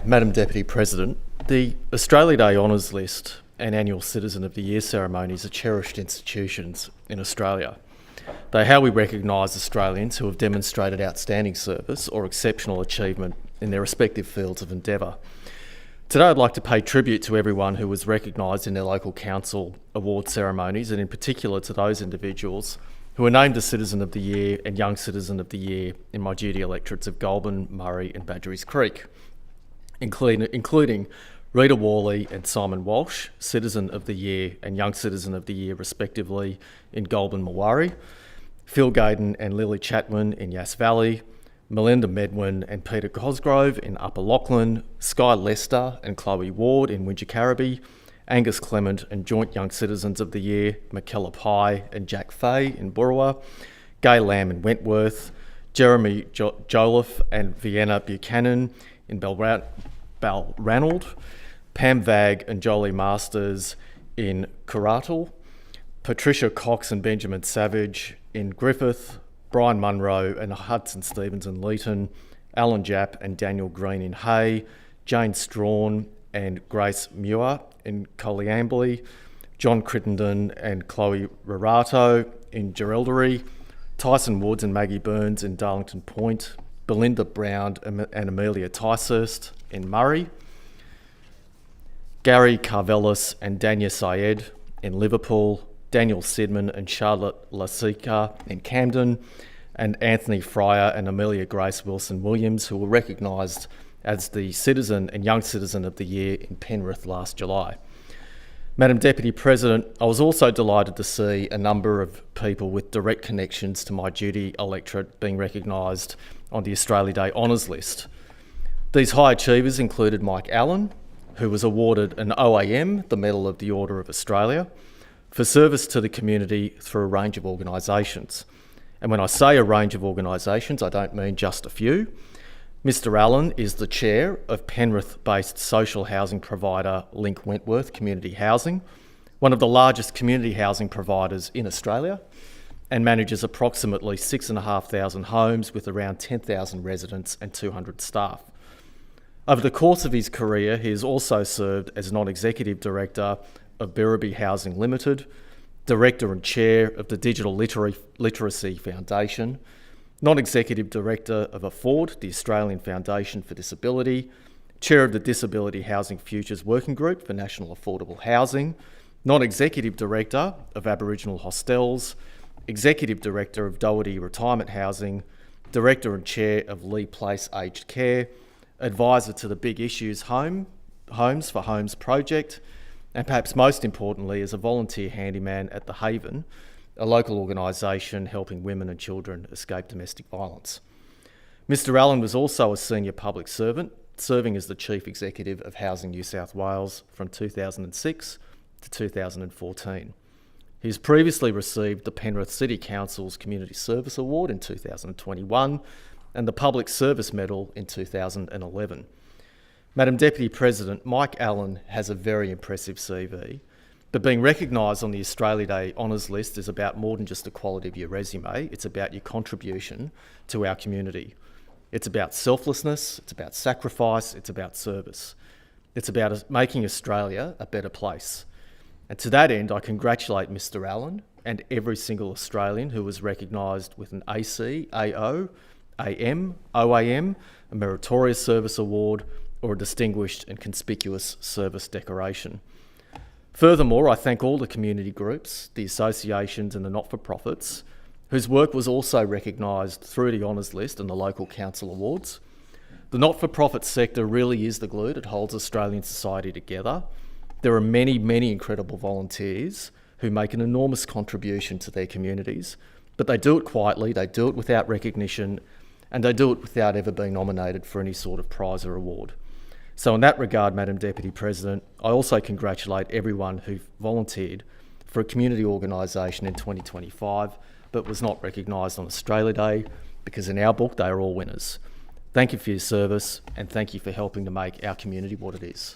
Madam Deputy President, the Australia Day Honours List and annual Citizen of the Year ceremonies are cherished institutions in Australia. They are how we recognise Australians who have demonstrated outstanding service or exceptional achievement in their respective fields of endeavour. Today I'd like to pay tribute to everyone who was recognised in their local council award ceremonies, and in particular to those individuals who were named as Citizen of the Year and Young Citizen of the Year in my duty electorates of Goulburn, Murray and Badgerys Creek, including Rita Worley and Simon Walsh, Citizen of the Year and Young Citizen of the Year respectively in Goulburn, Murray, Phil Gaydon and Lily Chatwin in Yass Valley, Melinda Medwin and Peter Cosgrove in Upper Lachlan, Sky Lester and Chloe Ward in Wingecarribee, Angus Clement and Joint Young Citizens of the Year, Michaela Pye and Jack Fay in Burrawa, Gay Lamb in Wentworth, Jeremy Jolliffe and Vienna Buchanan in Balranald, Pam Vag and Jolie Masters in Karatal, Patricia Cox and Benjamin Savage in Griffith, Brian Munro and Hudson Stevens in Leeton, Alan Japp and Daniel Green in Hay, Jane Strawn and Grace Muir in Coleambally, John Crittenden and Chloe Rarato in Geraldary, Tyson Woods and Maggie Burns in Darlington Point, Belinda Brown and Amelia Ticehurst in Murray, Gary Carvelis and Dania Syed in Liverpool, Daniel Sidman and Charlotte Lasica in Camden, and Anthony Fryer and Amelia Grace Wilson-Williams, who were recognised as the Citizen and Young Citizen of the Year in Penrith last July. Madam Deputy President, I was also delighted to see a number of people with direct connections to my duty electorate being recognised on the Australia Day Honours List. These high achievers included Mike Allen, who was awarded an OAM, the Medal of the Order of Australia, for service to the community through a range of organisations. And when I say a range of organisations, I don't mean just a few. Mr Allen is the chair of Penrith-based social housing provider Link Wentworth Community Housing, one of the largest community housing providers in Australia, and manages approximately 6,500 homes with around 10,000 residents and 200 staff. Over the course of his career, he has also served as non-executive director of Birribee Housing Limited, director and chair of the Digital Literacy Foundation, non-executive director of Afford, the Australian Foundation for Disability, chair of the Disability Housing Futures Working Group for National Affordable Housing, non-executive director of Aboriginal Hostels, executive director of Doherty Retirement Housing, director and chair of Lee Place Aged Care, advisor to the Big Issues Homes for Homes project, and perhaps most importantly as a volunteer handyman at The Haven, a local organisation helping women and children escape domestic violence. Mr Allen was also a senior public servant, serving as the Chief Executive of Housing New South Wales from 2006 to 2014. He has previously received the Penrith City Council's Community Service Award in 2021 and the Public Service Medal in 2011. Madam Deputy President, Mike Allen has a very impressive CV, but being recognised on the Australia Day Honours List is about more than just the quality of your resume, it's about your contribution to our community. It's about selflessness, it's about sacrifice, it's about service. It's about making Australia a better place. And to that end, I congratulate Mr Allen and every single Australian who was recognised with an AC, AO, AM, OAM, a Meritorious Service Award, or a Distinguished and Conspicuous Service Decoration. Furthermore, I thank all the community groups, the associations and the not-for-profits, whose work was also recognised through the Honours List and the local council awards. The not-for-profit sector really is the glue that holds Australian society together. There are many, many incredible volunteers who make an enormous contribution to their communities, but they do it quietly, they do it without recognition, and they do it without ever being nominated for any sort of prize or award. So in that regard, Madam Deputy President, I also congratulate everyone who volunteered for a community organisation in 2025 but was not recognised on Australia Day, because in our book they are all winners. Thank you for your service and thank you for helping to make our community what it is.